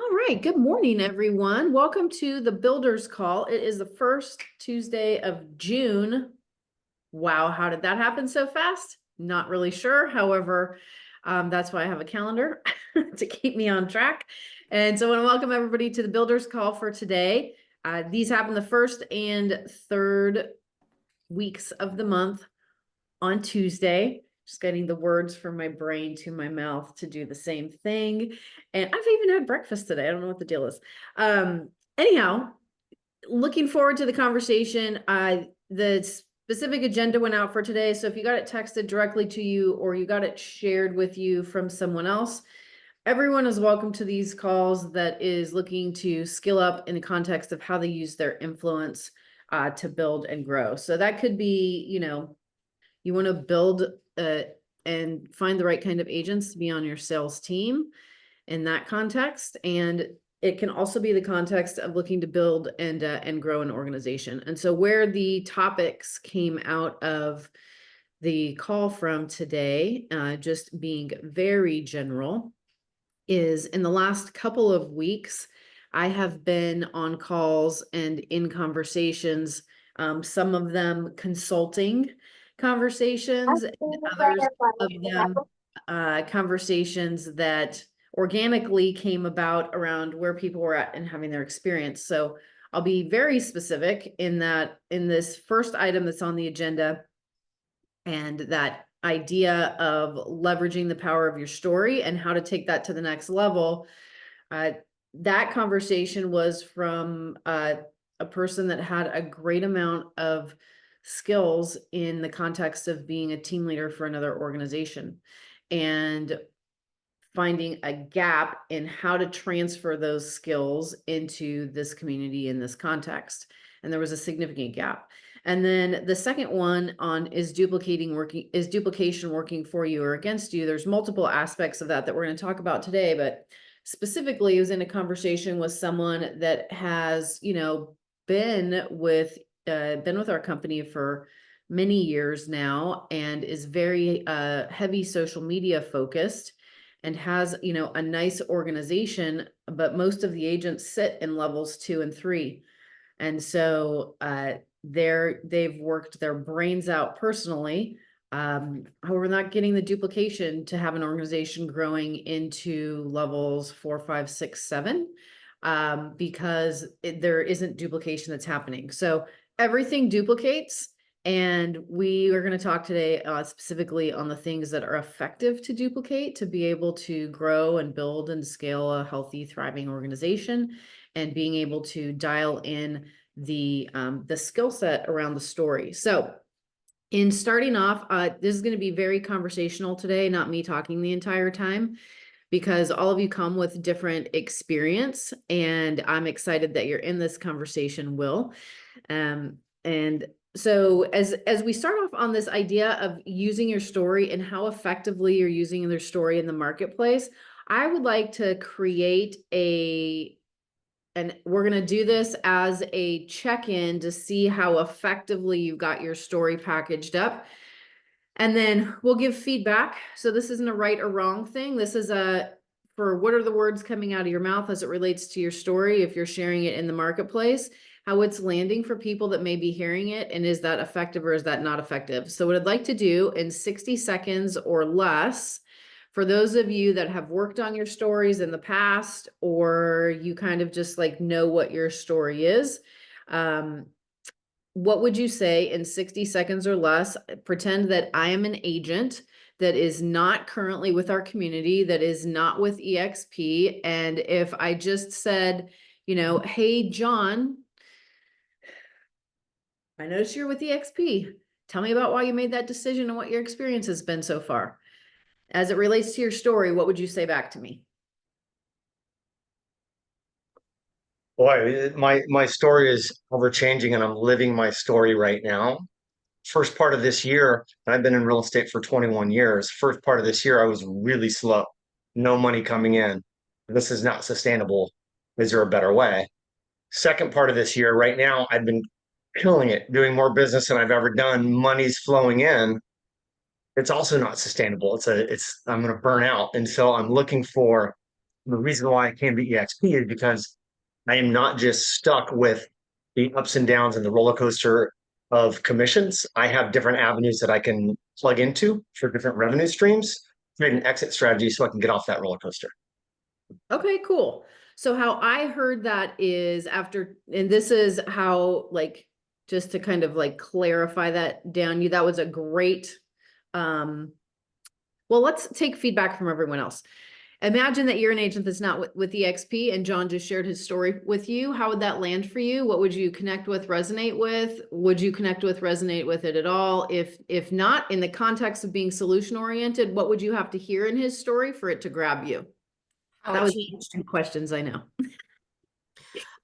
All right, good morning, everyone. Welcome to the Builders Call. It is the first Tuesday of June. Wow, how did that happen so fast? Not really sure. However, that's why I have a calendar to keep me on track. And so I want to welcome everybody to the Builders Call for today. These happen the first and third weeks of the month on Tuesday. Just getting the words from my brain to my mouth to do the same thing. And I've even had breakfast today. I don't know what the deal is. Anyhow, looking forward to the conversation. The specific agenda went out for today. So if you got it texted directly to you or you got it shared with you from someone else, everyone is welcome to these calls that is looking to skill up in the context of how they use their influence to build and grow. So that could be, you want to build and find the right kind of agents to be on your sales team in that context. And it can also be the context of looking to build and grow an organization. And so where the topics came out of the call from today, just being very general, is in the last couple of weeks, I have been on calls and in conversations, some of them consulting conversations, and others of them conversations that organically came about around where people were at and having their experience. So I'll be very specific in that in this first item that's on the agenda, and that idea of leveraging the power of your story and how to take that to the next level. That conversation was from a person that had a great amount of skills in the context of being a team leader for another organization and finding a gap in how to transfer those skills into this community in this context. And there was a significant gap. And then the second one on is duplication working for you or against you? There's multiple aspects of that we're going to talk about today, but specifically, it was in a conversation with someone that has, been with our company for many years now and is very heavy social media focused and has, a nice organization, but most of the agents sit in levels 2 and 3. And so they've worked their brains out personally. However, not getting the duplication to have an organization growing into levels 4, 5, 6, 7, because there isn't duplication that's happening. So everything duplicates. And we are going to talk today specifically on the things that are effective to duplicate to be able to grow and build and scale a healthy, thriving organization, and being able to dial in the skill set around the story. So in starting off, this is going to be very conversational today, not me talking the entire time, because all of you come with different experience, and I'm excited that you're in this conversation, Will. And so as we start off on this idea of using your story and how effectively you're using their story in the marketplace, I would like to create and we're going to do this as a check-in to see how effectively you've got your story packaged up. And then we'll give feedback. So this isn't a right or wrong thing. This is for what are the words coming out of your mouth as it relates to your story, if you're sharing it in the marketplace, how it's landing for people that may be hearing it, and is that effective or is that not effective? So what I'd like to do in 60 seconds or less, for those of you that have worked on your stories in the past, or you kind of just know what your story is, what would you say in 60 seconds or less? Pretend that I am an agent that is not currently with our community, that is not with EXP. And if I just said, hey, John, I noticed you're with EXP. Tell me about why you made that decision and what your experience has been so far. As it relates to your story, what would you say back to me? Boy, my story is ever changing, and I'm living my story right now. First part of this year, and I've been in real estate for 21 years. First part of this year, I was really slow, no money coming in. This is not sustainable. Is there a better way? Second part of this year, right now, I've been killing it, doing more business than I've ever done. Money's flowing in. It's also not sustainable. I'm going to burn out, and so I'm looking for The reason why I came to EXP is because I am not just stuck with the ups and downs and the roller coaster of commissions. I have different avenues that I can plug into for different revenue streams, create an exit strategy so I can get off that roller coaster. Okay, cool. So how I heard that is after, and this is how, like, just to kind of like clarify that down, that was a great, well, let's take feedback from everyone else. Imagine that you're an agent that's not with EXP and John just shared his story with you. How would that land for you? What would you connect with, resonate with? Would you connect with, resonate with it at all? If not, in the context of being solution oriented, what would you have to hear in his story for it to grab you? How That it was changed. 2 questions, I know.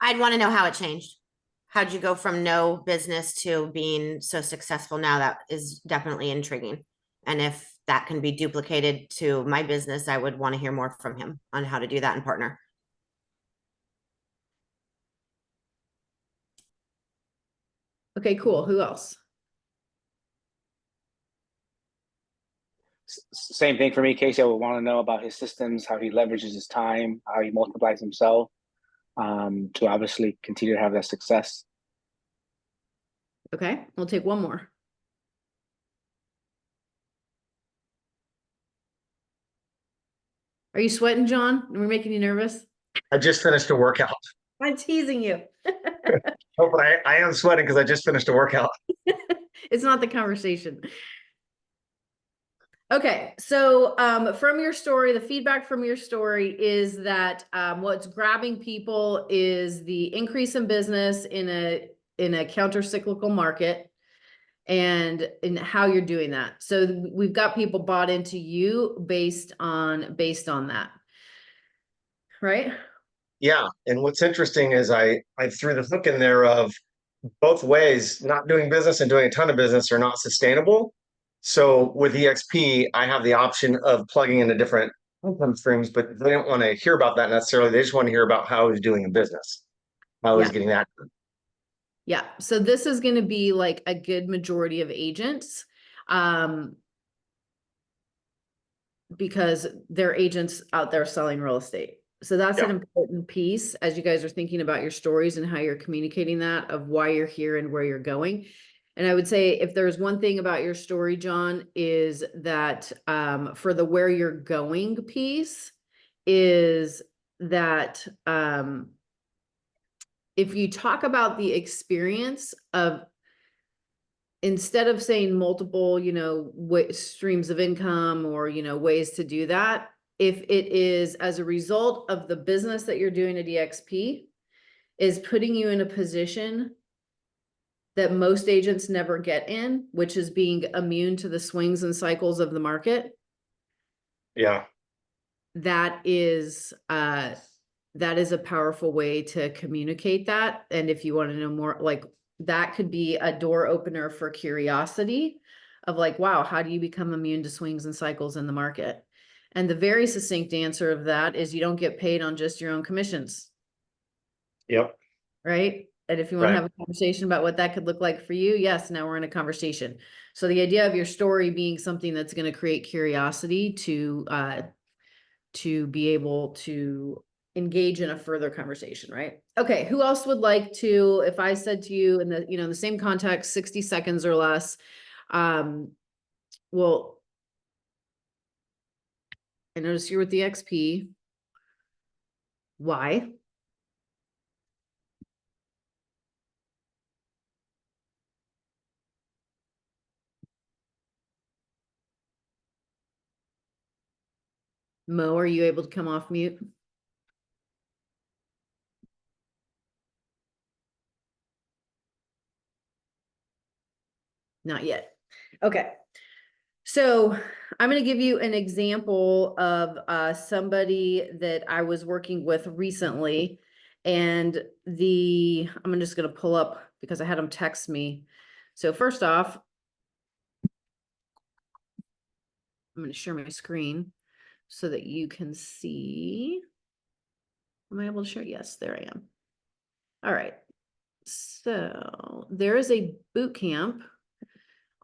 I'd want to know how it changed. How'd you go from no business to being so successful now? That is definitely intriguing. And if that can be duplicated to my business, I would want to hear more from him on how to do that and partner. Okay, cool. Who else? Same thing for me. Casey, I would want to know about his systems, how he leverages his time, how he multiplies himself, to obviously continue to have that success. Okay, we'll take one more. Are you sweating, John? Are we making you nervous? I just finished a workout. I'm teasing you. Oh, but I am sweating because I just finished a workout. It's not the conversation. Okay, so from your story, the feedback from your story is that what's grabbing people is the increase in business in a counter-cyclical market and in how you're doing that. So we've got people bought into you based on that. Right? Yeah. And what's interesting is I threw the hook in there of both ways, not doing business and doing a ton of business are not sustainable. So with EXP, I have the option of plugging into different income streams, but they don't want to hear about that necessarily. They just want to hear about how he's doing in business, how he's Yeah. getting that. Yeah. So this is going to be like a good majority of agents. Because they're agents out there selling real estate. So that's an important piece as you guys are thinking about your stories and how you're communicating that of why you're here and where you're going. And I would say if there's one thing about your story, John, is that for the where you're going piece is that if you talk about the experience of instead of saying multiple, streams of income or, ways to do that, if it is as a result of the business that you're doing at EXP is putting you in a position that most agents never get in, which is being immune to the swings and cycles of the market. Yeah. That is a powerful way to communicate that. And if you want to know more, like that could be a door opener for curiosity of like, wow, how do you become immune to swings and cycles in the market? And the very succinct answer of that is you don't get paid on just your own commissions. Yep. Right. And if you want to have a conversation about what that could look like for you, yes, now we're in a conversation. So the idea of your story being something that's going to create curiosity to be able to engage in a further conversation, right? Okay, who else would like to, if I said to you in the, in the same context, 60 seconds or less, well, I noticed you're with the XP. Why? Mo, are you able to come off mute? Not yet. Okay. So I'm going to give you an example of somebody that I was working with recently. And I'm just going to pull up because I had them text me. So first off, I'm going to share my screen so that you can see. Am I able to share? Yes, there I am. All right. So there is a boot camp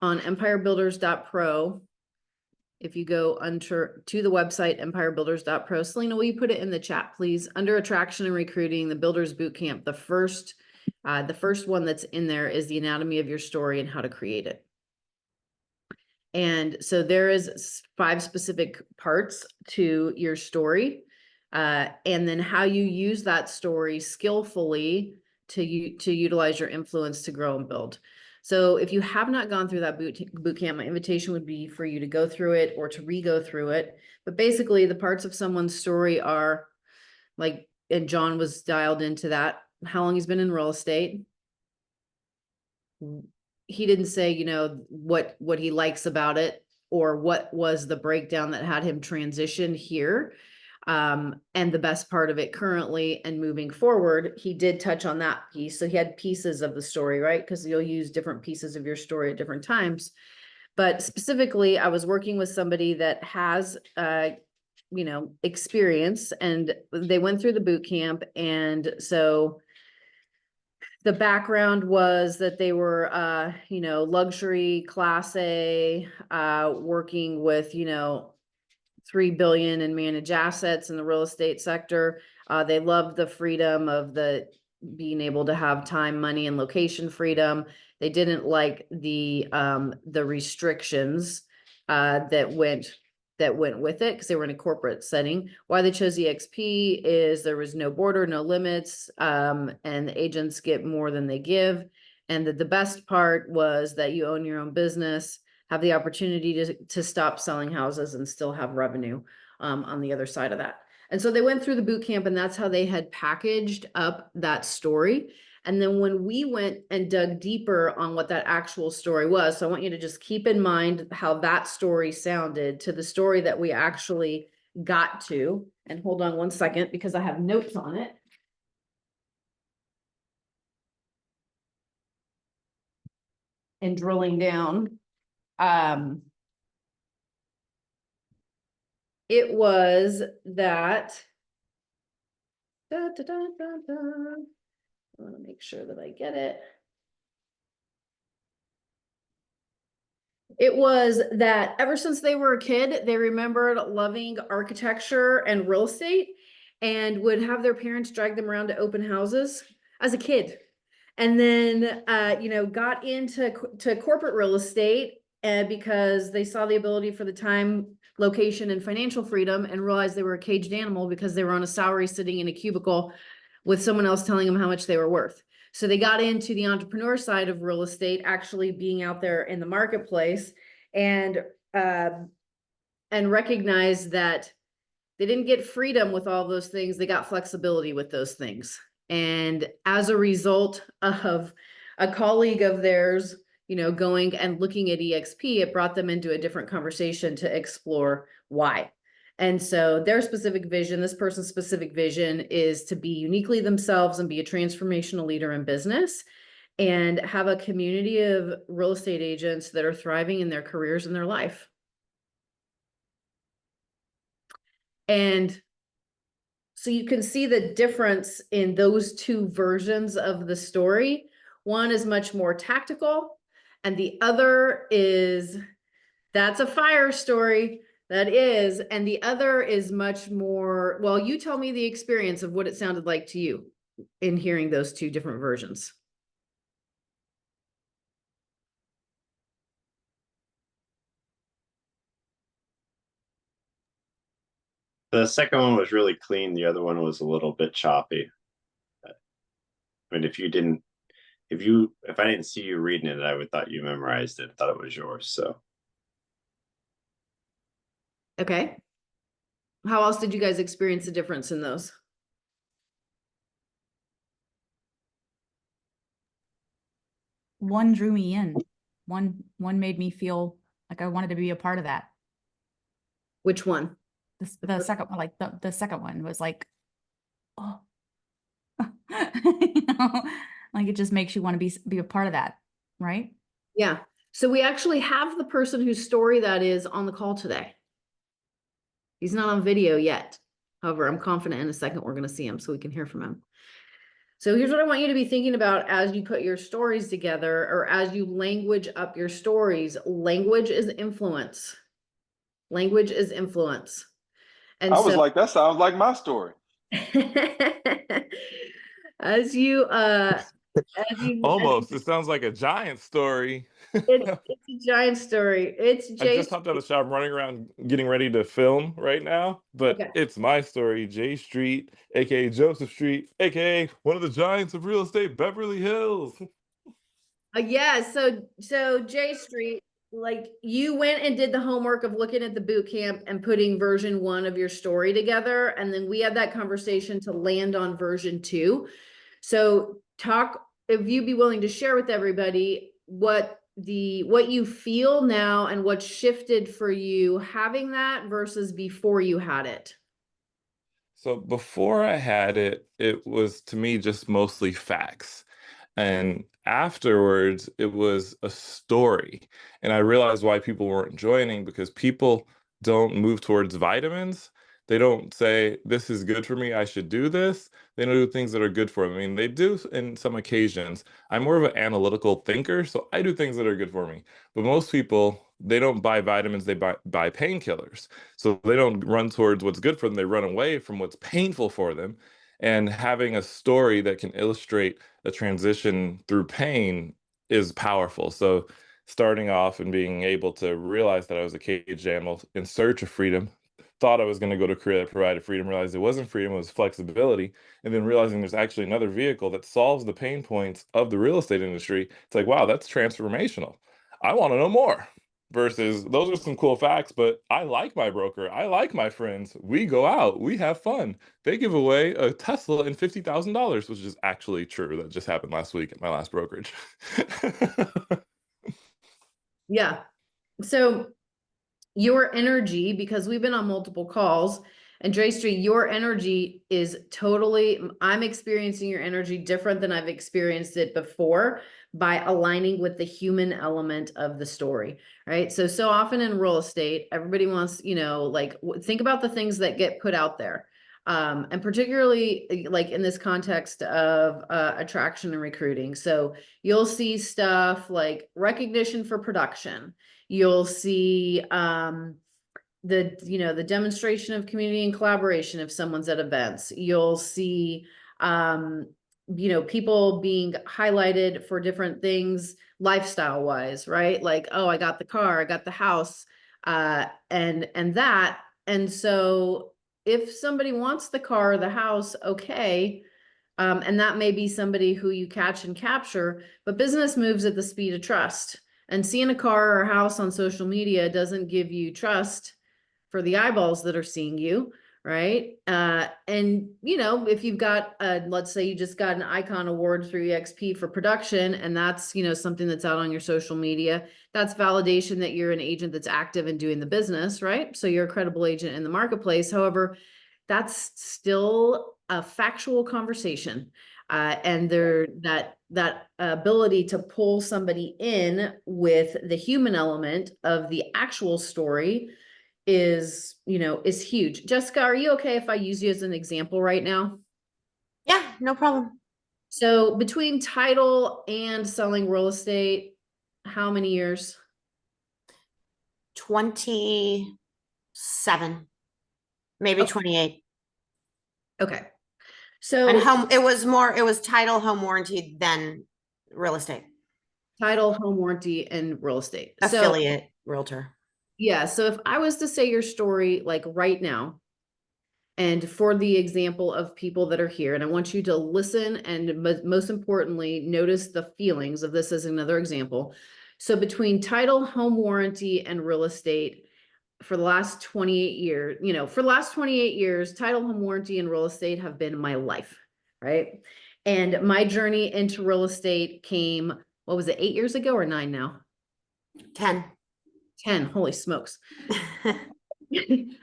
on empirebuilders.pro. if you go under to the website empirebuilders.pro, Selena, will you put it in the chat, please? Under attraction and recruiting, the Builders Bootcamp, the first one that's in there is the anatomy of your story and how to create it. And so there is 5 specific parts to your story, and then how you use that story skillfully to utilize your influence to grow and build. So if you have not gone through that boot camp, my invitation would be for you to go through it or to re-go through it. But basically the parts of someone's story are like, and John was dialed into that, how long he's been in real estate. He didn't say, you know, what he likes about it or what was the breakdown that had him transition here. And the best part of it currently and moving forward, he did touch on that piece. So he had pieces of the story, right? Because you'll use different pieces of your story at different times. But specifically, I was working with somebody that has, you know, experience, and they went through the boot camp. And so the background was that they were, you know, luxury class A, working with, you know, 3 billion in managed assets in the real estate sector. They loved the freedom of the being able to have time, money, and location freedom. They didn't like the restrictions that went with it because they were in a corporate setting. Why they chose EXP is there was no border, no limits, and the agents get more than they give. And the best part was that you own your own business, have the opportunity to stop selling houses and still have revenue on the other side of that. And so they went through the boot camp, and that's how they had packaged up that story. And then when we went and dug deeper on what that actual story was, so I want you to just keep in mind how that story sounded to the story that we actually got to. And hold on one second because I have notes on it. And drilling down. It was that I want to make sure that I get it. It was that ever since they were a kid, they remembered loving architecture and real estate and would have their parents drag them around to open houses as a kid. And then, you know, got into corporate real estate because they saw the ability for the time, location, and financial freedom, and realized they were a caged animal because they were on a salary sitting in a cubicle with someone else telling them how much they were worth. So they got into the entrepreneur side of real estate, actually being out there in the marketplace, and recognized that they didn't get freedom with all those things. They got flexibility with those things. And as a result of a colleague of theirs, you know, going and looking at EXP, it brought them into a different conversation to explore why. And so their specific vision, this person's specific vision, is to be uniquely themselves and be a transformational leader in business and have a community of real estate agents that are thriving in their careers and their life. And so you can see the difference in those 2 versions of the story. One is much more tactical, and the other is, that's a fire story. That is, and the other is much more, well, you tell me the experience of what it sounded like to you in hearing those 2 different versions. The second one was really clean. The other one was a little bit choppy. I mean, if I didn't see you reading it, I would thought you memorized it. I thought it was yours. So. Okay. How else did you guys experience the difference in those? One drew me in. One made me feel like I wanted to be a part of that. Which one? The second one, like the second one was like, oh, you know, like it just makes you want to be a part of that, right? Yeah. So we actually have the person whose story that is on the call today. He's not on video yet. However, I'm confident in a second we're going to see him so we can hear from him. So here's what I want you to be thinking about as you put your stories together or as you language up your stories. Language is influence. Language is influence. And I was so like, that sounds like my story. as you as you Almost. It sounds like a giant story. it's a giant story. It's I Jay just hopped out of the shop, running around getting ready to film right now, but Okay. it's my story, J Street, aka Joseph Street, aka one of the giants of real estate, Beverly Hills. Yeah, so J Street, like you went and did the homework of looking at the boot camp and putting version 1 of your story together, and then we had that conversation to land on version 2. So talk, if you'd be willing to share with everybody what you feel now and what shifted for you having that versus before you had it. So before I had it, it was to me just mostly facts. And afterwards, it was a story. And I realized why people weren't joining, because people don't move towards vitamins. They don't say, this is good for me, I should do this. They don't do things that are good for them. I mean, they do in some occasions. I'm more of an analytical thinker, so I do things that are good for me. But most people, they don't buy vitamins, they buy painkillers. So they don't run towards what's good for them, they run away from what's painful for them. And having a story that can illustrate a transition through pain is powerful. So starting off and being able to realize that I was a caged animal in search of freedom, thought I was going to go to a career that provided freedom, realized it wasn't freedom, it was flexibility, and then realizing there's actually another vehicle that solves the pain points of the real estate industry. It's like, wow, that's transformational. I want to know more. Versus, those are some cool facts, but I like my broker. I like my friends. We go out, we have fun. They give away a Tesla and $50,000, which is actually true. That just happened last week at my last brokerage. Yeah. So your energy, because we've been on multiple calls, and Dre Street, your energy is totally, I'm experiencing your energy different than I've experienced it before by aligning with the human element of the story, right? So often in real estate, everybody wants, like think about the things that get put out there. And particularly like in this context of attraction and recruiting. So you'll see stuff like recognition for production. You'll see the demonstration of community and collaboration if someone's at events. You'll see people being highlighted for different things lifestyle wise, right? Like, oh, I got the car, I got the house, and that. And so if somebody wants the car or the house, okay. And that may be somebody who you catch and capture, but business moves at the speed of trust. And seeing a car or a house on social media doesn't give you trust for the eyeballs that are seeing you, right? And if you've got, let's say you just got an icon award through EXP for production, and that's, something that's out on your social media, that's validation that you're an agent that's active in doing the business, right? So you're a credible agent in the marketplace. However, that's still a factual conversation. And that ability to pull somebody in with the human element of the actual story is huge. Jessica, are you okay if I use you as an example right now? Yeah, no problem. So between title and selling real estate, how many years? 27, maybe Okay. 28. Okay. And So it was title, home warranty, then real estate. title, home warranty, and real estate. So Affiliate realtor. yeah, so if I was to say your story like right now, and for the example of people that are here, and I want you to listen and most importantly, notice the feelings of this as another example. So between title, home warranty, and real estate, for the last 28 years, title, home warranty, and real estate have been my life, right? And my journey into real estate came, what was it, 8 years ago or 9 now? 10. 10, holy smokes.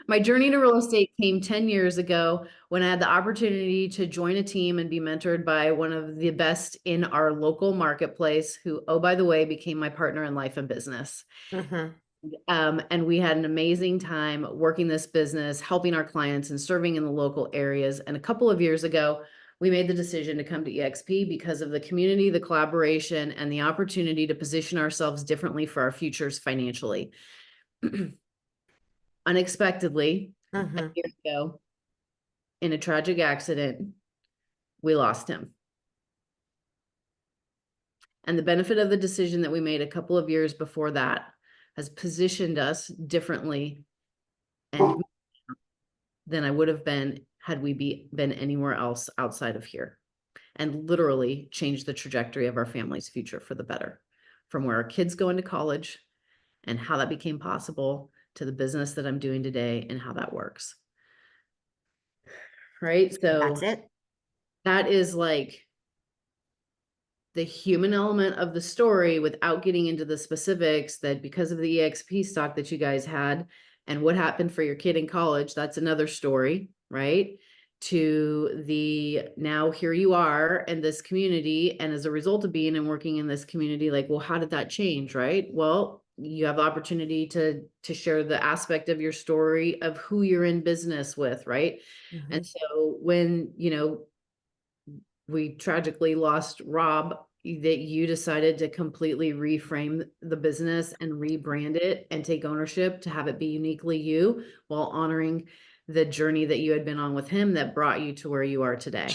My journey to real estate came 10 years ago when I had the opportunity to join a team and be mentored by one of the best in our local marketplace, who, oh, by the way, became my partner in life and business. Mhm. And we had an amazing time working this business, helping our clients and serving in the local areas. And a couple of years ago, we made the decision to come to EXP because of the community, the collaboration, and the opportunity to position ourselves differently for our futures financially. unexpectedly a Mhm. year ago in a tragic accident. We lost him. And the benefit of the decision that we made a couple of years before that has positioned us differently and than I would have been had we been anywhere else outside of here, and literally changed the trajectory of our family's future for the better, from where our kids go into college and how that became possible to the business that I'm doing today and how that works. Right? So That's it. that is like the human element of the story without getting into the specifics, that because of the EXP stock that you guys had and what happened for your kid in college, that's another story, right? To the now here you are in this community, and as a result of being and working in this community, like, well, how did that change, right? Well, you have the opportunity to share the aspect of your story of who you're in business with, right? And Mhm. so when, we tragically lost Rob, that you decided to completely reframe the business and rebrand it and take ownership to have it be uniquely you, while honoring the journey that you had been on with him that brought you to where you are today.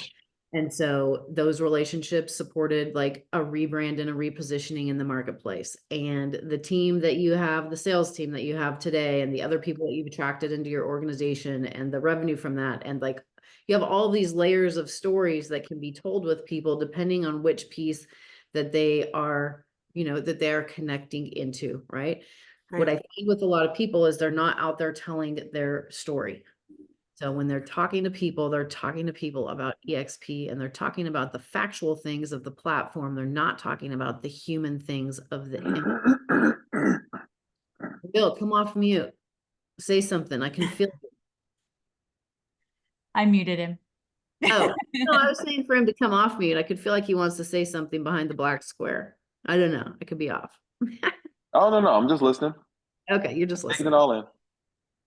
And so those relationships supported like a rebrand and a repositioning in the marketplace. And the team that you have, the sales team that you have today, and the other people that you've attracted into your organization, and the revenue from that, and like you have all these layers of stories that can be told with people depending on which piece that they are, that they are connecting into, right? What I Right. find with a lot of people is they're not out there telling their story. So when they're talking to people, they're talking to people about EXP, and they're talking about the factual things of the platform. They're not talking about the human things of the Bill, come off mute. Say something. I can feel. I muted him. Oh, no, I was saying for him to come off mute. I could feel like he wants to say something behind the black square. I don't know. I could be off. Oh no, I'm just listening, Okay, you're just taking it listening. all in.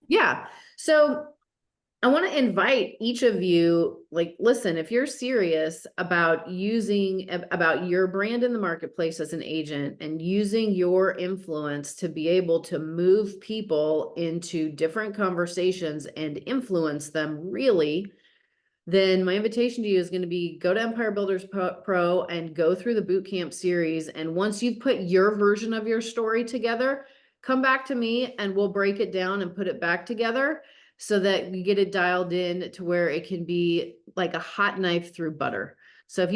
Yeah. So I want to invite each of you, like, listen, if you're serious about about your brand in the marketplace as an agent and using your influence to be able to move people into different conversations and influence them really, then my invitation to you is going to be go to Empire Builders Pro and go through the bootcamp series. And once you've put your version of your story together, come back to me and we'll break it down and put it back together so that you get it dialed in to where it can be like a hot knife through butter. So if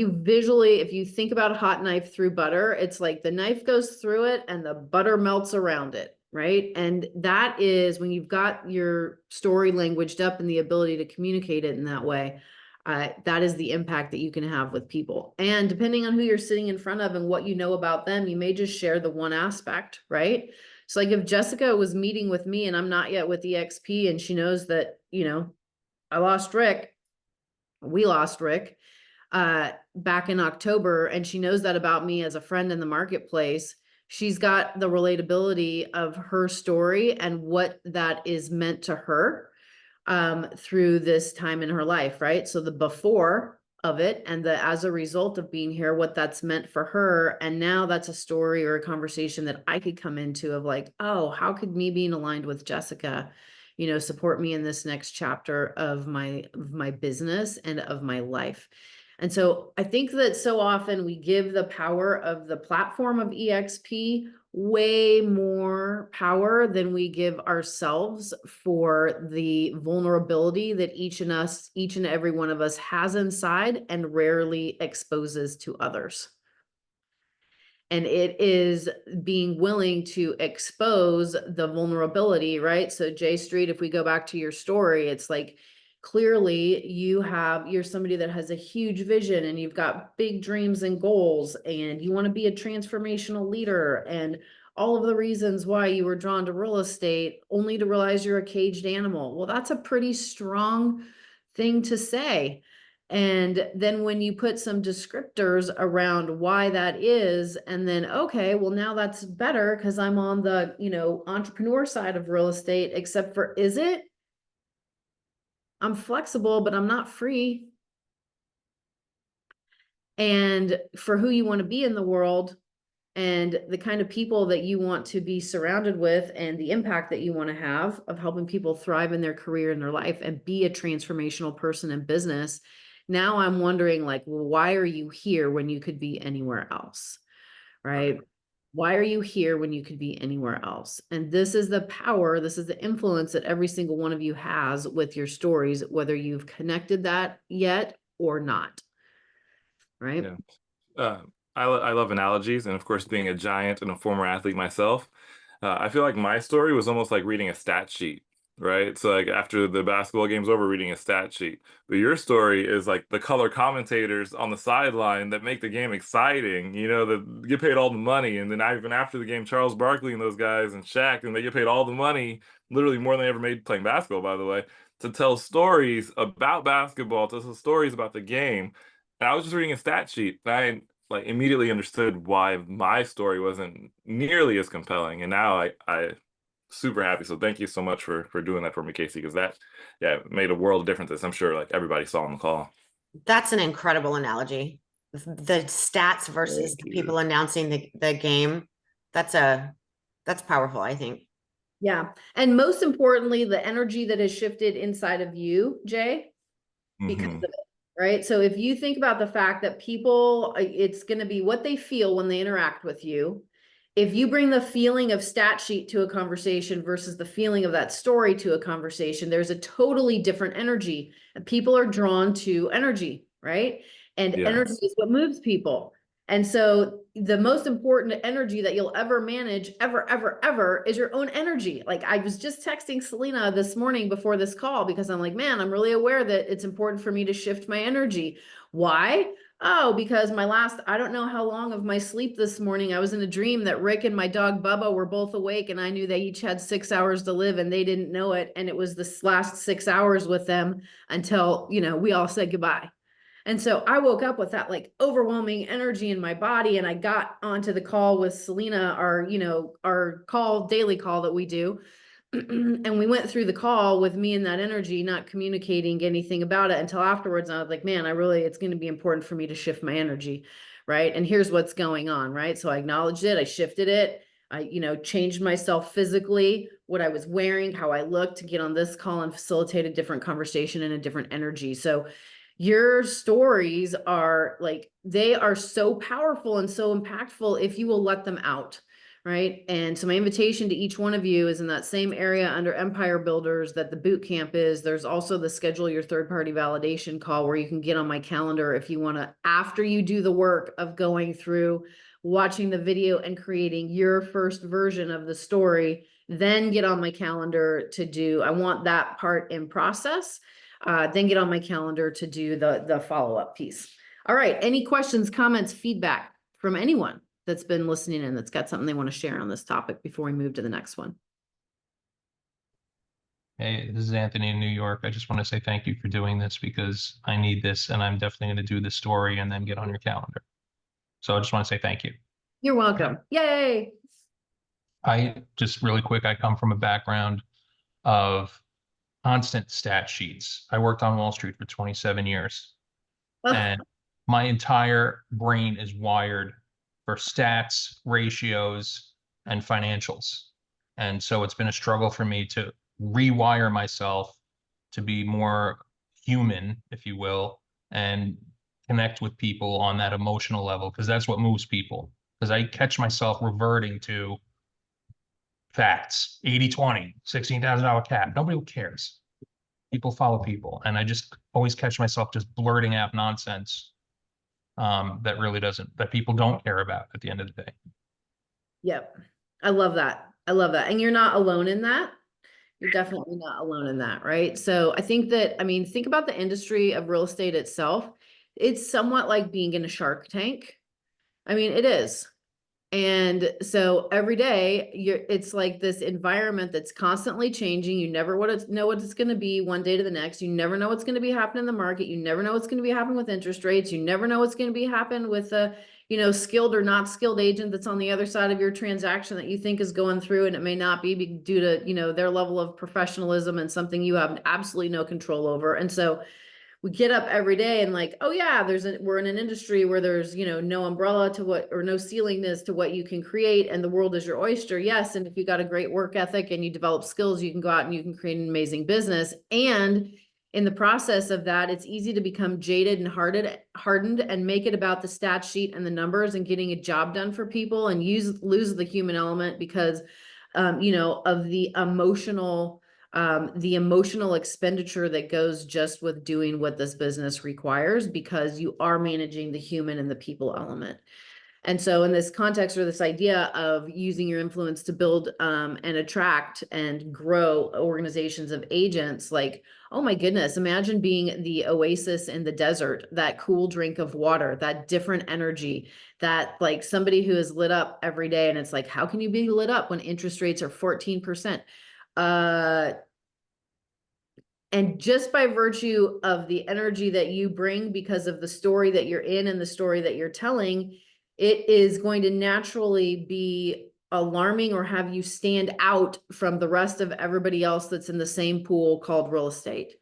you think about a hot knife through butter, it's like the knife goes through it and the butter melts around it, right? And that is when you've got your story languaged up and the ability to communicate it in that way. That is the impact that you can have with people. And depending on who you're sitting in front of and what you know about them, you may just share the one aspect, right? So like if Jessica was meeting with me and I'm not yet with EXP, and she knows that, I lost Rick, we lost Rick, back in October, and she knows that about me as a friend in the marketplace, she's got the relatability of her story and what that is meant to her through this time in her life, right? So the before of it and the as a result of being here, what that's meant for her. And now that's a story or a conversation that I could come into of like, oh, how could me being aligned with Jessica, support me in this next chapter of my business and of my life. And so I think that so often we give the power of the platform of EXP way more power than we give ourselves for the vulnerability that each and every one of us has inside and rarely exposes to others. And it is being willing to expose the vulnerability, right? So J Street, if we go back to your story, it's like, clearly you're somebody that has a huge vision and you've got big dreams and goals and you want to be a transformational leader, and all of the reasons why you were drawn to real estate only to realize you're a caged animal. Well, that's a pretty strong thing to say. And then when you put some descriptors around why that is, and then, okay, well, now that's better because I'm on the, entrepreneur side of real estate, except for, is it? I'm flexible, but I'm not free. And for who you want to be in the world, and the kind of people that you want to be surrounded with and the impact that you want to have of helping people thrive in their career and their life and be a transformational person in business. Now I'm wondering, like, well, why are you here when you could be anywhere else? Right? Why are you here when you could be anywhere else? And this is the power, this is the influence that every single one of you has with your stories, whether you've connected that yet or not. Right? Yeah. I love analogies, and of course, being a giant and a former athlete myself, I feel like my story was almost like reading a stat sheet, right? So like after the basketball game's over, reading a stat sheet. But your story is like the color commentators on the sideline that make the game exciting, that get paid all the money. And then even after the game, Charles Barkley and those guys and Shaq, and they get paid all the money, literally more than they ever made playing basketball, by the way, to tell stories about basketball, to tell stories about the game. And I was just reading a stat sheet. And I like immediately understood why my story wasn't nearly as compelling. And now I super happy. So thank you so much for doing that for me, Casey, because that made a world of difference, as I'm sure like everybody saw on the call. That's an incredible analogy. The stats versus Thank the you. people announcing the game. That's powerful, I think. Yeah. And most importantly, the energy that has shifted inside of you, Jay, because Mhm. of it, right? So if you think about the fact that people, it's going to be what they feel when they interact with you. If you bring the feeling of stat sheet to a conversation versus the feeling of that story to a conversation, there's a totally different energy, and people are drawn to energy, right? And Yeah. energy is what moves people. And so the most important energy that you'll ever manage, ever, is your own energy. Like I was just texting Selena this morning before this call because I'm like, man, I'm really aware that it's important for me to shift my energy. Why? Oh, because I don't know how long of my sleep this morning, I was in a dream that Rick and my dog Bubba were both awake, and I knew they each had 6 hours to live and they didn't know it. And it was this last 6 hours with them until, we all said goodbye. And so I woke up with that like overwhelming energy in my body, and I got onto the call with Selena, our daily call that we do. And we went through the call with me and that energy, not communicating anything about it until afterwards. And I was like, man, it's going to be important for me to shift my energy. Right. And here's what's going on. Right. So I acknowledged it. I shifted it. I, changed myself physically, what I was wearing, how I looked to get on this call and facilitate a different conversation and a different energy. So your stories are like, they are so powerful and so impactful if you will let them out. Right. And so my invitation to each one of you is in that same area under Empire Builders that the boot camp is. There's also the schedule your third party validation call where you can get on my calendar if you want to, after you do the work of going through, watching the video and creating your first version of the story, then get on my calendar to do, I want that part in process. Then get on my calendar to do the follow-up piece. All right. Any questions, comments, feedback from anyone that's been listening and that's got something they want to share on this topic before we move to the next one? Hey, this is Anthony in New York. I just want to say thank you for doing this because I need this, and I'm definitely going to do the story and then get on your calendar. So I just want to say thank you. You're welcome. Yay. I just really quick, I come from a background of constant stat sheets. I worked on Wall Street for 27 years. Oh. And my entire brain is wired for stats, ratios, and financials. And so it's been a struggle for me to rewire myself to be more human, if you will, and connect with people on that emotional level, because that's what moves people. Because I catch myself reverting to facts, 80-20, $16,000 cap. Nobody cares. People follow people. And I just always catch myself just blurting out nonsense that people don't care about at the end of the day. Yep. I love that. I love that. And you're not alone in that. You're definitely not alone in that, right? So I think that, think about the industry of real estate itself. It's somewhat like being in a Shark Tank. It is. And so every day it's like this environment that's constantly changing. You never know what it's going to be one day to the next. You never know what's going to be happening in the market. You never know what's going to be happening with interest rates. You never know what's going to be happening with a, skilled or not skilled agent that's on the other side of your transaction that you think is going through, and it may not be due to, their level of professionalism and something you have absolutely no control over. And so we get up every day and like, oh yeah, we're in an industry where there's, you know, no umbrella to what, or no ceiling as to what you can create, and the world is your oyster. Yes. And if you got a great work ethic and you develop skills, you can go out and you can create an amazing business. And in the process of that, it's easy to become jaded and hardened and make it about the stat sheet and the numbers and getting a job done for people, and lose the human element because, you know, of the emotional expenditure that goes just with doing what this business requires, because you are managing the human and the people element. And so in this context, or this idea of using your influence to build and attract and grow organizations of agents, like, oh my goodness, imagine being the oasis in the desert, that cool drink of water, that different energy, that like somebody who is lit up every day. And it's like, how can you be lit up when interest rates are 14%? And just by virtue of the energy that you bring, because of the story that you're in and the story that you're telling, it is going to naturally be alarming or have you stand out from the rest of everybody else that's in the same pool called real estate.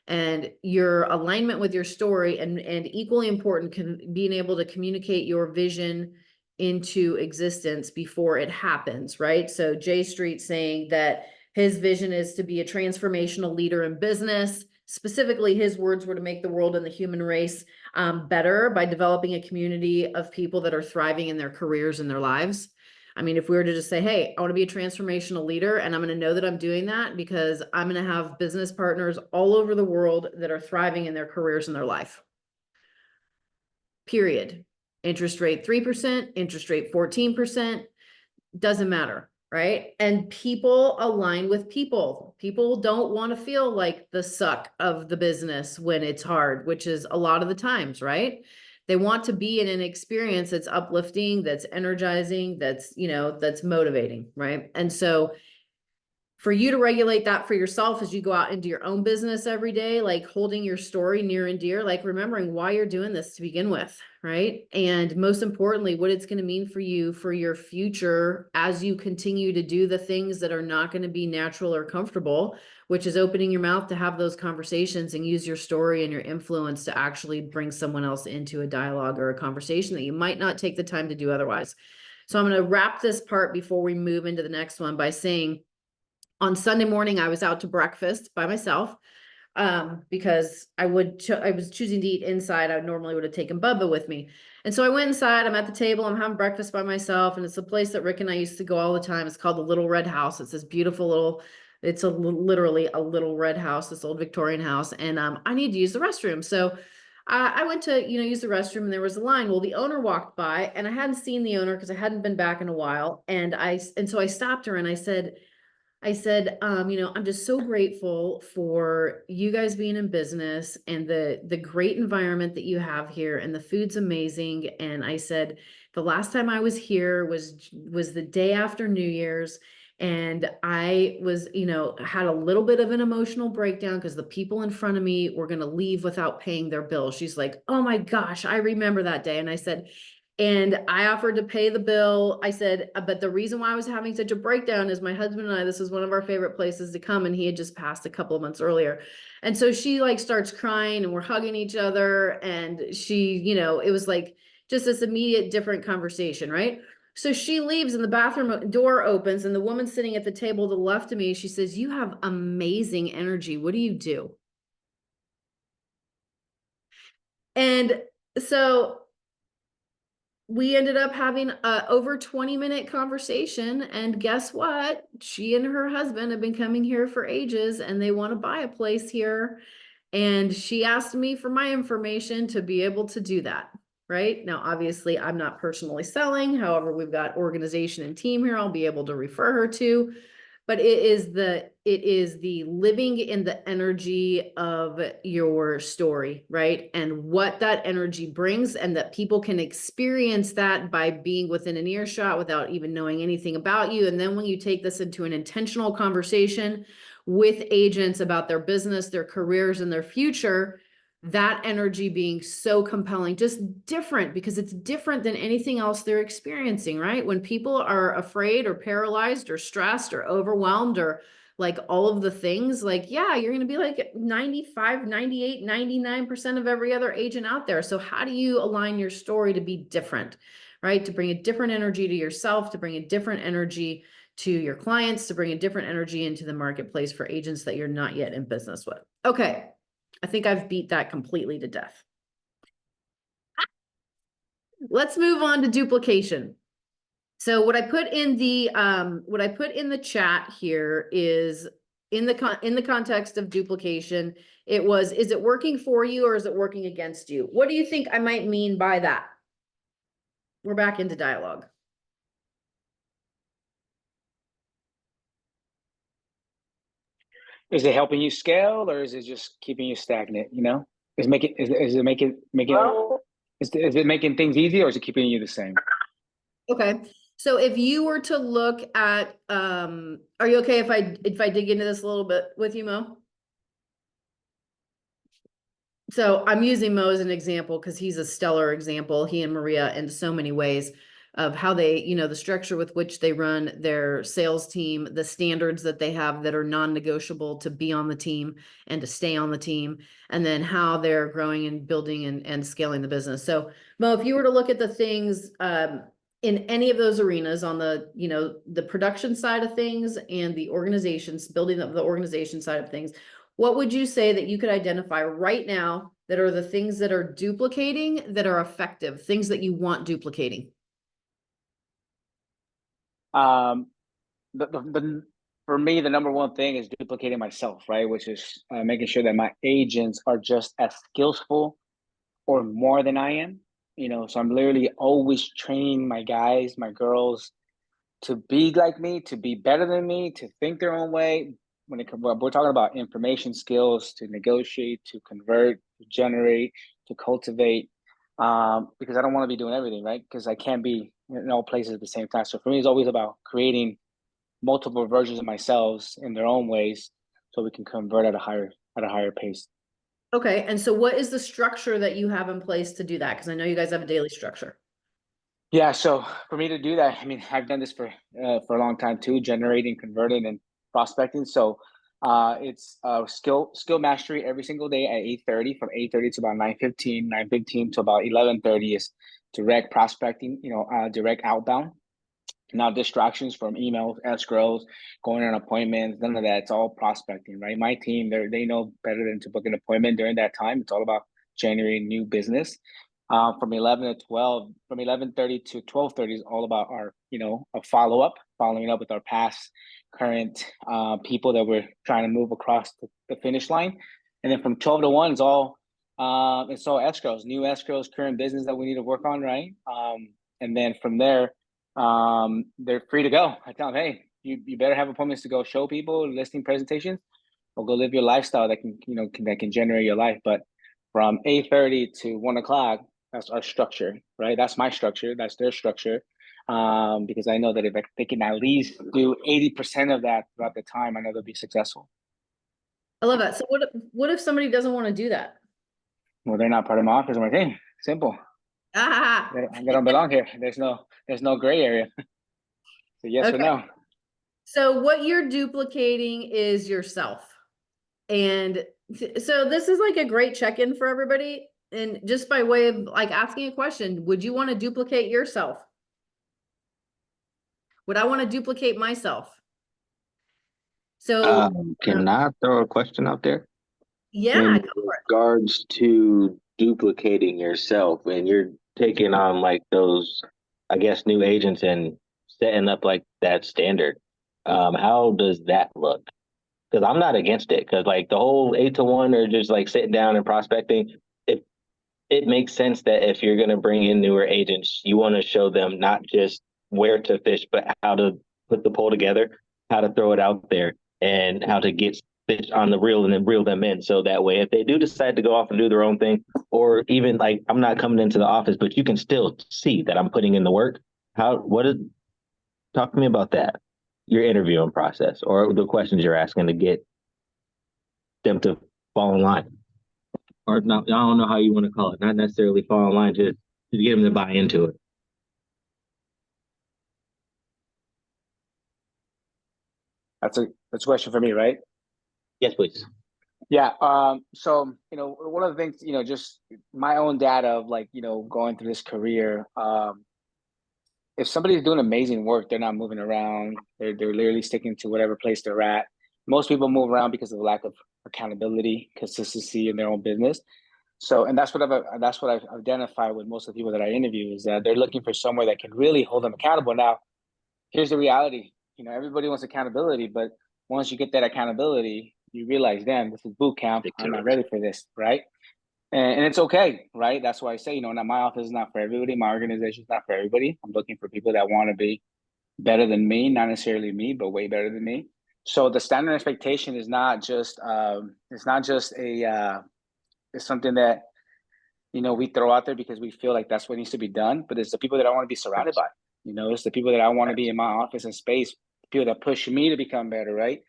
And your alignment with your story, and equally important, being able to communicate your vision into existence before it happens, right? So Jay Street saying that his vision is to be a transformational leader in business. Specifically, his words were to make the world and the human race better by developing a community of people that are thriving in their careers and their lives. I mean, if we were to just say, hey, I want to be a transformational leader, and I'm going to know that I'm doing that because I'm going to have business partners all over the world that are thriving in their careers and their life. Period. Interest rate 3%, interest rate 14%, doesn't matter. Right. And people align with people. People don't want to feel like the suck of the business when it's hard, which is a lot of the times, right? They want to be in an experience that's uplifting, that's energizing, that's, you know, that's motivating. Right. And so for you to regulate that for yourself as you go out into your own business every day, like holding your story near and dear, like remembering why you're doing this to begin with, right? And most importantly, what it's going to mean for you, for your future, as you continue to do the things that are not going to be natural or comfortable, which is opening your mouth to have those conversations and use your story and your influence to actually bring someone else into a dialogue or a conversation that you might not take the time to do otherwise. So I'm going to wrap this part before we move into the next one by saying, on Sunday morning, I was out to breakfast by myself because I was choosing to eat inside. I normally would have taken Bubba with me. And so I went inside, I'm at the table, I'm having breakfast by myself. And it's a place that Rick and I used to go all the time. It's called the Little Red House. It's this beautiful little, literally a little red house, this old Victorian house. And I need to use the restroom. So I went to, use the restroom, and there was a line. Well, the owner walked by, and I hadn't seen the owner because I hadn't been back in a while. And so I stopped her and I said, I'm just so grateful for you guys being in business and the great environment that you have here, and the food's amazing. And I said, the last time I was here was the day after New Year's. And I was, had a little bit of an emotional breakdown because the people in front of me were going to leave without paying their bill. She's like, oh my gosh, I remember that day. And I said, and I offered to pay the bill. I said, but the reason why I was having such a breakdown is my husband and I, this is one of our favorite places to come. And he had just passed a couple of months earlier. And so she like starts crying, and we're hugging each other. And she, it was like just this immediate different conversation, right? So she leaves, and the bathroom door opens, and the woman sitting at the table to the left of me, she says, you have amazing energy. What do you do? And so we ended up having a over 20-minute conversation, and guess what? She and her husband have been coming here for ages, and they want to buy a place here. And she asked me for my information to be able to do that. Right now, obviously, I'm not personally selling. However, we've got organization and team here I'll be able to refer her to. But it is the living in the energy of your story, right? And what that energy brings, and that people can experience that by being within an earshot without even knowing anything about you. And then when you take this into an intentional conversation with agents about their business, their careers, and their future, that energy being so compelling, just different, because it's different than anything else they're experiencing, right? When people are afraid or paralyzed or stressed or overwhelmed or like all of the things, like, yeah, you're going to be like 95, 98, 99% of every other agent out there. So how do you align your story to be different, right? To bring a different energy to yourself, to bring a different energy to your clients, to bring a different energy into the marketplace for agents that you're not yet in business with. Okay. I think I've beat that completely to death. Let's move on to duplication. So what I put in the chat here is in the context of duplication, it was, is it working for you or is it working against you? What do you think I might mean by that? We're back into dialogue. Is it helping you scale or is it just keeping you stagnant? You know, is it making is it making things easy or is it keeping you the same? Okay. So if you were to look at, are you okay if I dig into this a little bit with you, Mo? So I'm using Mo as an example because he's a stellar example, he and Maria, in so many ways of how they, you know, the structure with which they run their sales team, the standards that they have that are non-negotiable to be on the team and to stay on the team, and then how they're growing and building and scaling the business. So Mo, if you were to look at the things in any of those arenas on the, you know, the production side of things and the organizations, building up the organization side of things, what would you say that you could identify right now that are the things that are duplicating, that are effective, things that you want duplicating? For me, the number one thing is duplicating myself, right? Which is making sure that my agents are just as skillful or more than I am. You know, so I'm literally always training my guys, my girls to be like me, to be better than me, to think their own way. When we're talking about information skills, to negotiate, to convert, to generate, to cultivate, because I don't want to be doing everything, right? Because I can't be in all places at the same time. So for me, it's always about creating multiple versions of myself in their own ways, so we can convert at a higher pace. Okay, and so what is the structure that you have in place to do that? Because I know you guys have a daily structure. Yeah, so for me to do that, I mean, I've done this for a long time too, generating, converting, and prospecting. So it's skill mastery every single day at 8:30, from 8:30 to about 9:15, 9:15 to about 11:30 is direct prospecting, you know, direct outbound. Not distractions from emails, escrows, going on appointments, none of that. It's all prospecting, right? My team, they know better than to book an appointment during that time. It's all about generating new business. From 11 to 12, from 11:30 to 12:30 is all about our, you know, a following up with our past, current people that we're trying to move across the finish line. And then from 12 to 1 is all escrows, new escrows, current business that we need to work on, right? And then from there, they're free to go. I tell them, hey, you better have appointments to go show people, listing presentations, or go live your lifestyle that can, you know, that can generate your life. But from 8:30 to 1 o'clock, that's our structure, right? That's my structure. That's their structure. Because I know that if they can at least do 80% of that throughout the time, I know they'll be successful. I love that. So what if somebody doesn't want to do that? Well, they're not part of my office or my team. Simple. Ah, They don't belong here. There's no gray area. So yes or no. So what you're duplicating is yourself. And so this is like a great check-in for everybody. And just by way of like asking a question, would you want to duplicate yourself? Would I want to duplicate myself? So Can I throw a question out there? yeah, In go for it. regards to duplicating yourself, and you're taking on like those, I guess, new agents and setting up like that standard, how does that look? Because I'm not against it. Because like the whole 8 to 1 or just like sitting down and prospecting, it makes sense that if you're going to bring in newer agents, you want to show them not just where to fish, but how to put the pole together, how to throw it out there, and how to get fish on the reel and then reel them in. So that way, if they do decide to go off and do their own thing, or even like I'm not coming into the office, but you can still see that I'm putting in the work. Talk to me about that, your interviewing process, or the questions you're asking to get them to fall in line. Or not, I don't know how you want to call it. Not necessarily fall in line, just to get them to buy into it. That's a question for me, right? Yes, please. Yeah. So, one of the things, just my own data of like, going through this career, if somebody's doing amazing work, they're not moving around. They're literally sticking to whatever place they're at. Most people move around because of the lack of accountability, consistency in their own business. So, and that's what I've identified with most of the people that I interview, is that they're looking for somewhere that can really hold them accountable. Now, here's the reality. Everybody wants accountability, but once you get that accountability, you realize, damn, this is boot camp. I'm not ready for this, right? And it's okay, right? That's why I say, not my office is not for everybody. My organization is not for everybody. I'm looking for people that want to be better than me, not necessarily me, but way better than me. So the standard expectation is not just it's something that we throw out there because we feel like that's what needs to be done, but it's the people that I want to be surrounded by. It's the people that I want to be in my office and space, people that push me to become better, right?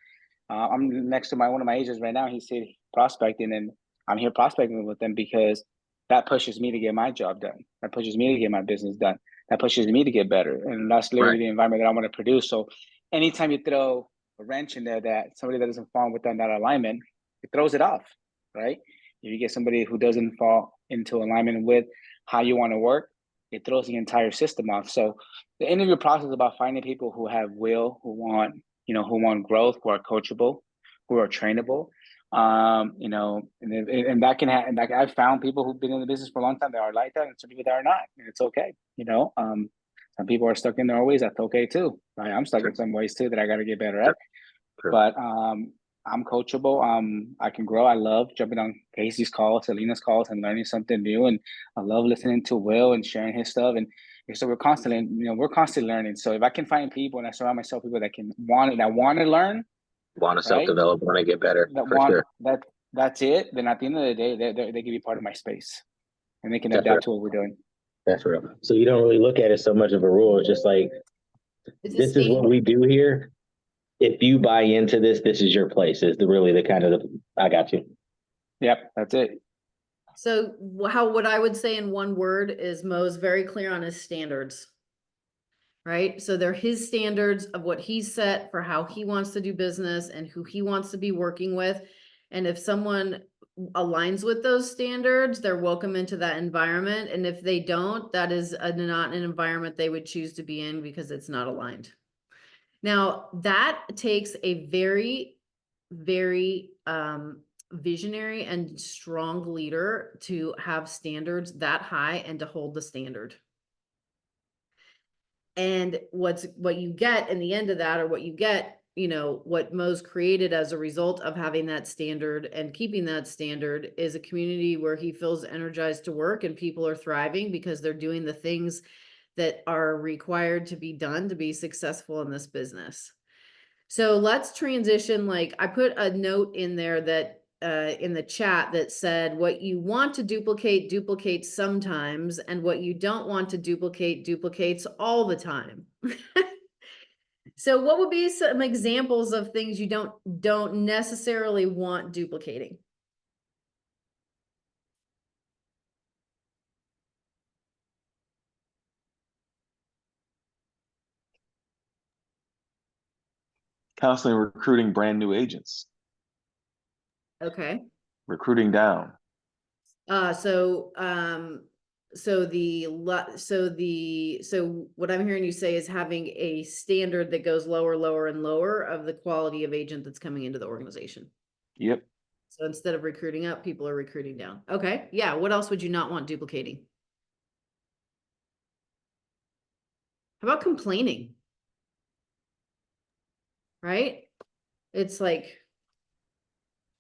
I'm next to one of my agents right now. He's prospecting, and I'm here prospecting with them because that pushes me to get my job done. That pushes me to get my business done. That pushes me to get better, and that's literally the environment that I want to produce. So, anytime you throw a wrench in there, that somebody that doesn't fall within that alignment, it throws it off, right? If you get somebody who doesn't fall into alignment with how you want to work, it throws the entire system off. So, the interview process is about finding people who have will, who want growth, who are coachable, who are trainable. And that can happen. Like, I've found people who've been in the business for a long time that are like that, and some people that are not, and it's okay. Some people are stuck in their ways. That's okay too. Right? I'm stuck in some ways too that I got to get better at. But I'm coachable. I can grow. I love jumping on Casey's calls, Selena's calls, and learning something new. And I love listening to Will and sharing his stuff. And so we're constantly learning. So if I can find people and I surround myself with people that want to learn, Want to self-develop, want to get better, sure. That's it. Then at the end of the day, they can be part of my space, and they can That's adapt real. to what we're doing. That's real. So you don't really look at it so much of a rule. It's just like, this is what we do here. If you buy into this, this is your place. Is really the kind of I got you. Yep, that's it. So what I would say in one word is Mo's very clear on his standards. Right? So they're his standards of what he's set for how he wants to do business and who he wants to be working with. And if someone aligns with those standards, they're welcome into that environment. And if they don't, that is not an environment they would choose to be in because it's not aligned. Now, that takes a very, very visionary and strong leader to have standards that high and to hold the standard. And what you get in the end of that, or what you get, what Mo's created as a result of having that standard and keeping that standard, is a community where he feels energized to work and people are thriving because they're doing the things that are required to be done to be successful in this business. So let's transition. Like, I put a note in there that in the chat that said, what you want to duplicate duplicates sometimes, and what you don't want to duplicate duplicates all the time. So what would be some examples of things you don't necessarily want duplicating? Constantly recruiting brand new agents. Okay. Recruiting down. So what I'm hearing you say is having a standard that goes lower, lower, and lower of the quality of agent that's coming into the organization. Yep. So instead of recruiting up, people are recruiting down. Okay. Yeah. What else would you not want duplicating? How about complaining? Right? It's like,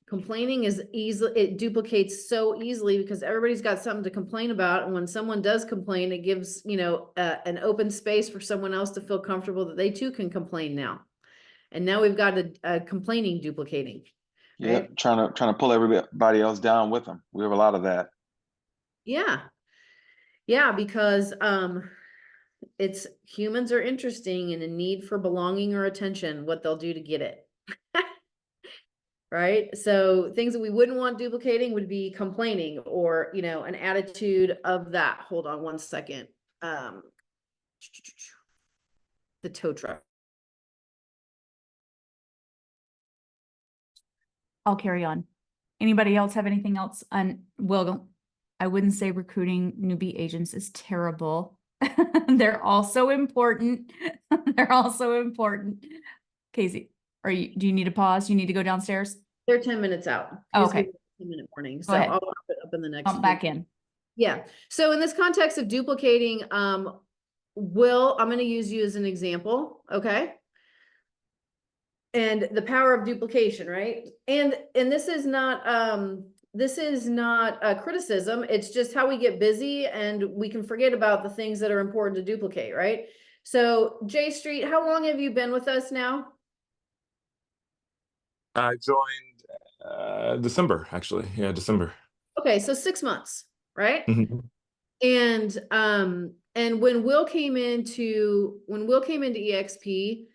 complaining is easily, it duplicates so easily because everybody's got something to complain about. And when someone does complain, it gives, an open space for someone else to feel comfortable that they too can complain now. And now we've got a complaining duplicating. Yeah, right? trying to pull everybody else down with them. We have a lot of that. Yeah. Yeah, because it's humans are interesting and in need for belonging or attention, what they'll do to get it. Right? So things that we wouldn't want duplicating would be complaining or, an attitude of that. Hold on one second. The tow truck. I'll carry on. Anybody else have anything else on, well, I wouldn't say recruiting newbie agents is terrible. They're also important. They're also important. Casey, do you need a pause? You need to go downstairs? They're 10 minutes out. Oh, He's okay. giving me a 10-minute warning, Go so ahead. I'll wrap it up in the next. Jump few back minutes. in. Yeah. So in this context of duplicating, Will, I'm going to use you as an example. Okay. And the power of duplication, right? And this is not a criticism. It's just how we get busy and we can forget about the things that are important to duplicate, right? So J Street, how long have you been with us now? I joined December, actually. Yeah, December. Okay, so 6 months, right? Mhm. And when Will came into EXP,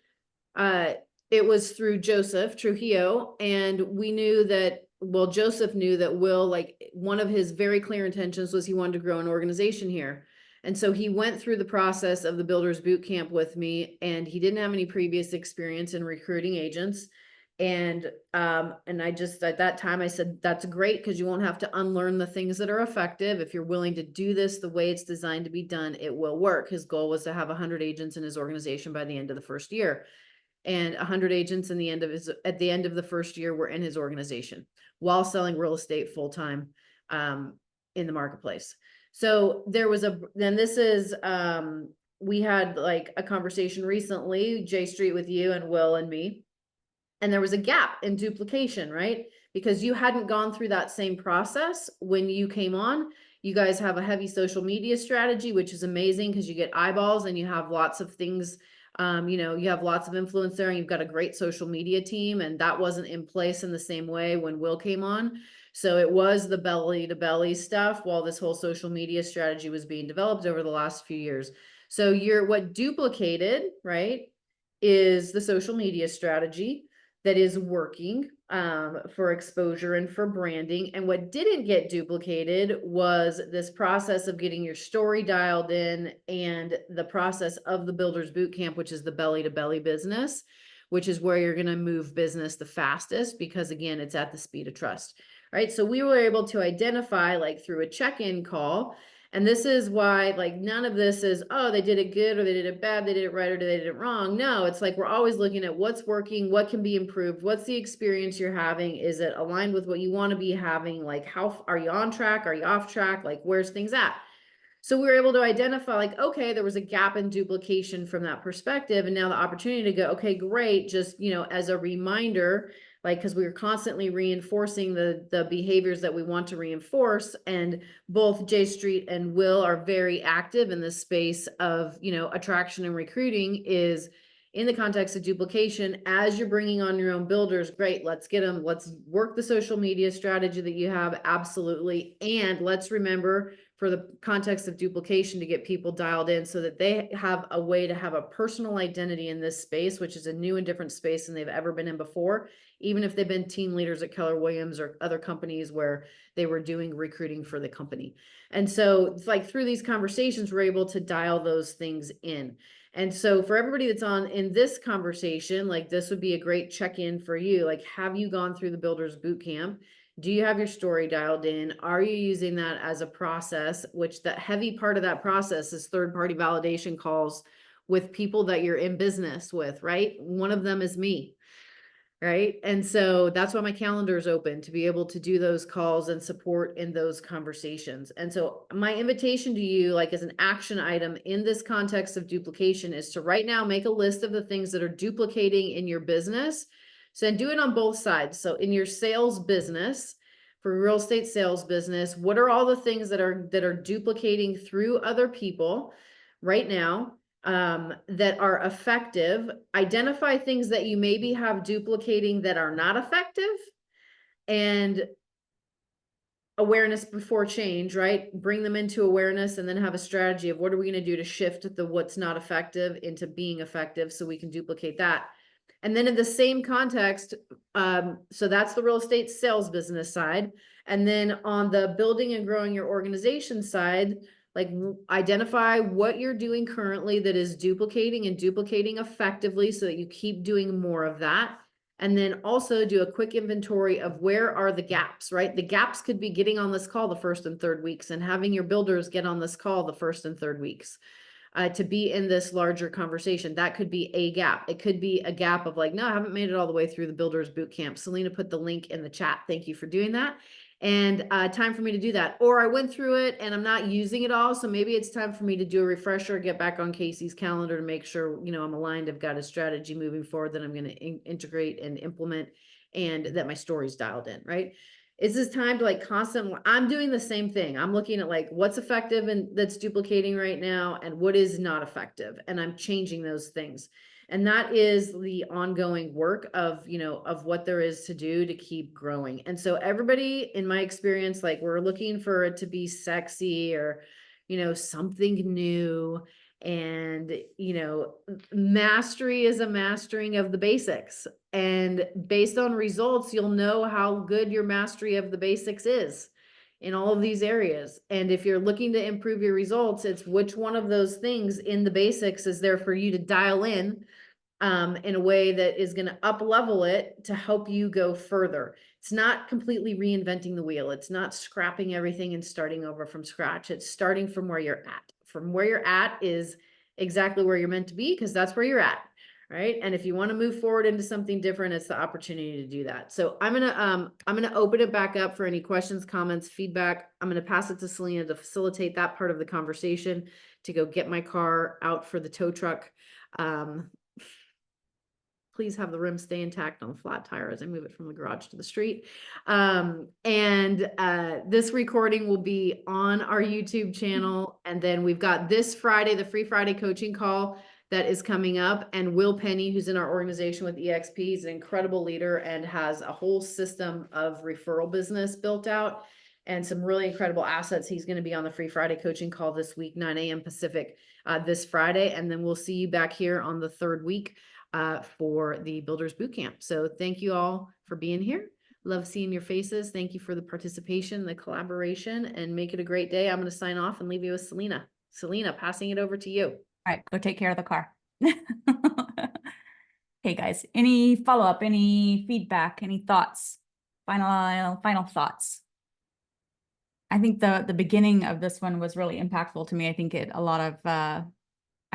it was through Joseph Trujillo, and we knew that, well, Joseph knew that Will, like, one of his very clear intentions was he wanted to grow an organization here. And so he went through the process of the Builders Boot Camp with me, and he didn't have any previous experience in recruiting agents. And I just, at that time, I said, that's great, because you won't have to unlearn the things that are effective. If you're willing to do this the way it's designed to be done, it will work. His goal was to have 100 agents in his organization by the end of the first year. And 100 agents at the end of the first year were in his organization while selling real estate full-time in the marketplace. So there was we had like a conversation recently, J Street, with you and Will and me, and there was a gap in duplication, right? Because you hadn't gone through that same process when you came on. You guys have a heavy social media strategy, which is amazing because you get eyeballs and you have lots of things. You have lots of influence there, and you've got a great social media team, and that wasn't in place in the same way when Will came on. So it was the belly to belly stuff while this whole social media strategy was being developed over the last few years. So what duplicated, right, is the social media strategy that is working for exposure and for branding. And what didn't get duplicated was this process of getting your story dialed in, and the process of the Builders Bootcamp, which is the belly to belly business, which is where you're going to move business the fastest, because again, it's at the speed of trust, right? So we were able to identify, like, through a check-in call. And this is why, like, none of this is, oh, they did it good or they did it bad, they did it right or they did it wrong. No, it's like we're always looking at what's working, what can be improved, what's the experience you're having, is it aligned with what you want to be having, like, how are you on track, are you off track, like, where's things at? So we were able to identify, like, okay, there was a gap in duplication from that perspective, and now the opportunity to go, okay, great, just, as a reminder, like, because we were constantly reinforcing the behaviors that we want to reinforce. And both J Street and Will are very active in this space of, attraction and recruiting, is in the context of duplication. As you're bringing on your own builders, great, let's get them, let's work the social media strategy that you have, absolutely. And let's remember, for the context of duplication, to get people dialed in so that they have a way to have a personal identity in this space, which is a new and different space than they've ever been in before, even if they've been team leaders at Keller Williams or other companies where they were doing recruiting for the company. And so it's like, through these conversations, we're able to dial those things in. And so for everybody that's on in this conversation, like, this would be a great check-in for you. Like, have you gone through the Builders Bootcamp? Do you have your story dialed in? Are you using that as a process? Which the heavy part of that process is third-party validation calls with people that you're in business with, right? One of them is me. Right. And so that's why my calendar is open, to be able to do those calls and support in those conversations. And so my invitation to you, like, as an action item in this context of duplication, is to right now make a list of the things that are duplicating in your business. So do it on both sides. So in your sales business, for real estate sales business, what are all the things that are duplicating through other people right now? That are effective. Identify things that you maybe have duplicating that are not effective, and awareness before change, right? Bring them into awareness, and then have a strategy of what are we going to do to shift what's not effective into being effective, so we can duplicate that. And then in the same context, so that's the real estate sales business side. And then on the building and growing your organization side, like, identify what you're doing currently that is duplicating and duplicating effectively, so that you keep doing more of that. And then also do a quick inventory of where are the gaps, right? The gaps could be getting on this call the first and third weeks and having your builders get on this call the first and third weeks. To be in this larger conversation. That could be a gap. It could be a gap of like, no, I haven't made it all the way through the Builders Bootcamp. Selena put the link in the chat. Thank you for doing that. And time for me to do that. Or I went through it and I'm not using it all. So maybe it's time for me to do a refresher, get back on Casey's calendar to make sure, you know, I'm aligned. I've got a strategy moving forward that I'm going to integrate and implement, and that my story's dialed in, right? Is this time to like constantly, I'm doing the same thing. I'm looking at like what's effective and that's duplicating right now and what is not effective. And I'm changing those things. And that is the ongoing work of, you know, of what there is to do to keep growing. And so everybody, in my experience, like we're looking for it to be sexy or, you know, something new. And, you know, mastery is a mastering of the basics. And based on results, you'll know how good your mastery of the basics is in all of these areas. And if you're looking to improve your results, it's which one of those things in the basics is there for you to dial in a way that is going to up level it to help you go further. It's not completely reinventing the wheel. It's not scrapping everything and starting over from scratch. It's starting from where you're at. From where you're at is exactly where you're meant to be, because that's where you're at. Right. And if you want to move forward into something different, it's the opportunity to do that. So I'm gonna open it back up for any questions, comments, feedback. I'm gonna pass it to Selena to facilitate that part of the conversation, to go get my car out for the tow truck. Please have the rim stay intact on the flat tire as I move it from the garage to the street. This recording will be on our YouTube channel. And then we've got this Friday, the Free Friday coaching call that is coming up. And Will Penny, who's in our organization with EXP, is an incredible leader and has a whole system of referral business built out and some really incredible assets. He's going to be on the Free Friday coaching call this week, 9 a.m. Pacific, this Friday. And then we'll see you back here on the third week for the Builders Bootcamp. So thank you all for being here. Love seeing your faces. Thank you for the participation, the collaboration, and make it a great day. I'm going to sign off and leave you with Selena. Selena, passing it over to you. All right, go take care of the car. Hey guys, any follow-up, any feedback, any thoughts? Final thoughts. I think the beginning of this one was really impactful to me. I think I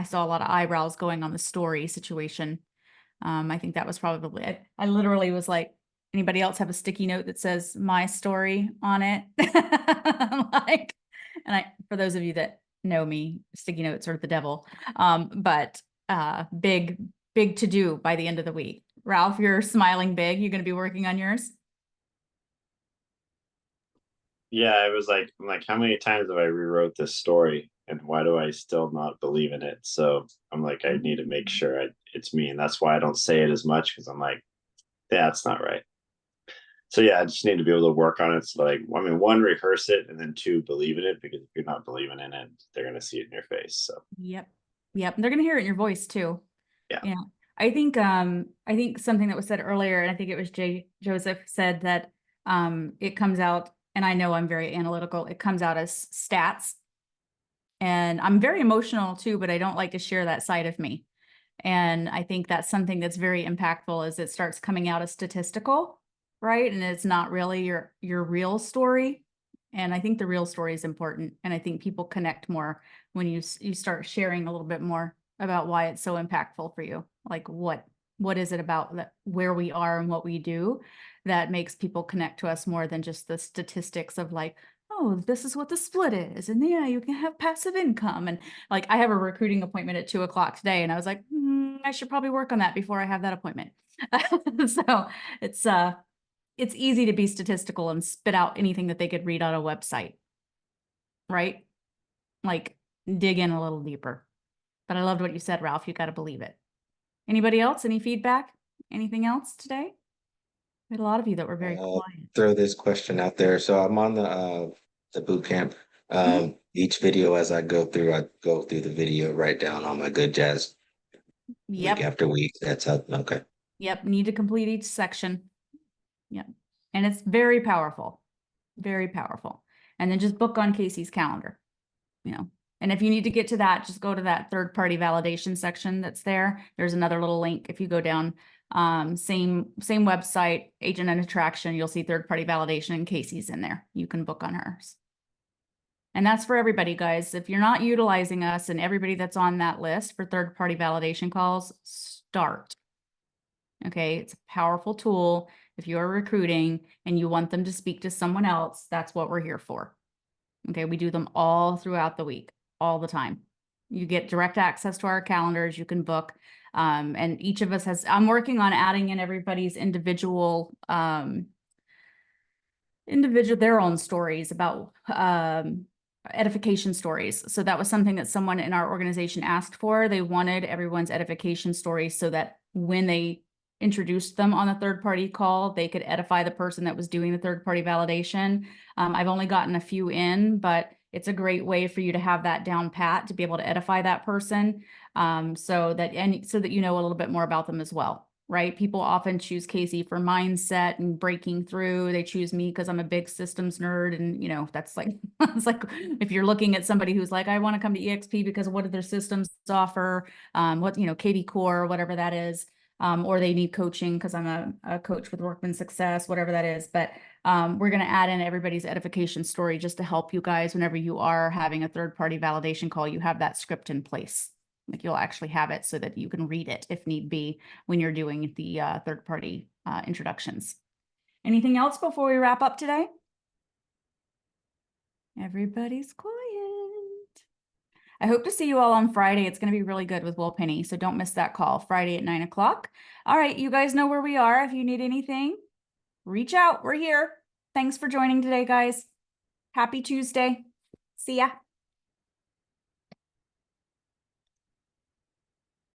saw a lot of eyebrows going on the story situation. I think that was probably, I literally was like, anybody else have a sticky note that says my story on it? For those of you that know me, sticky notes are the devil. Big to do by the end of the week. Ralph, you're smiling big. You're going to be working on yours? Yeah, I'm like, how many times have I rewrote this story? And why do I still not believe in it? So I'm like, I need to make sure it's me. And that's why I don't say it as much, because I'm like, that's not right. So yeah, I just need to be able to work on it. So like, I mean, one, rehearse it, and then two, believe in it, because if you're not believing in it, they're going to see it in your face. So Yep. And they're going to hear it in your voice too. Yeah. I think something that was said earlier, and I think it was Joseph said that it comes out, and I know I'm very analytical, it comes out as stats. And I'm very emotional too, but I don't like to share that side of me. And I think that's something that's very impactful, is it starts coming out as statistical, right? And it's not really your real story. And I think the real story is important. And I think people connect more when you start sharing a little bit more about why it's so impactful for you. Like what is it about where we are and what we do that makes people connect to us more than just the statistics of like, oh, this is what the split is. And yeah, you can have passive income. And like, I have a recruiting appointment at 2:00 today. And I was like, I should probably work on that before I have that appointment. So it's easy to be statistical and spit out anything that they could read on a website, right? Like dig in a little deeper. But I loved what you said, Ralph. You got to believe it. Anybody else? Any feedback? Anything else today? We had a lot of you that were very quiet. Throw this question out there. So I'm on the boot camp. Each video as I go through the video, write down all my good jazz. Yep. Week after week. That's how, okay. Yep. Need to complete each section. Yep. And it's very powerful. Very powerful. And then just book on Casey's calendar. And if you need to get to that, just go to that third-party validation section that's there. There's another little link. If you go down Same website, agent and attraction. You'll see third-party validation, and Casey's in there. You can book on hers. And that's for everybody, guys. If you're not utilizing us, and everybody that's on that list for third-party validation calls, start. Okay, it's a powerful tool. If you are recruiting and you want them to speak to someone else, that's what we're here for. Okay, we do them all throughout the week, all the time. You get direct access to our calendars, you can book. And each of us has, I'm working on adding in everybody's individual, their own stories about edification stories. So that was something that someone in our organization asked for. They wanted everyone's edification stories so that when they introduced them on a third-party call, they could edify the person that was doing the third-party validation. I've only gotten a few in, but it's a great way for you to have that down pat to be able to edify that person, so that you know a little bit more about them as well. Right? People often choose Casey for mindset and breaking through. They choose me because I'm a big systems nerd. And, you know, that's like, it's like if you're looking at somebody who's like, I want to come to EXP because of what do their systems offer, what, you know, KV Core, whatever that is, or they need coaching because I'm a coach with Workman Success, whatever that is. But we're going to add in everybody's edification story just to help you guys whenever you are having a third-party validation call, you have that script in place. Like you'll actually have it so that you can read it if need be when you're doing the third-party introductions. Anything else before we wrap up today? Everybody's quiet. I hope to see you all on Friday. It's going to be really good with Will Penny, so don't miss that call. Friday at 9 o'clock. All right, you guys know where we are. If you need anything, reach out. We're here. Thanks for joining today, guys. Happy Tuesday. See ya.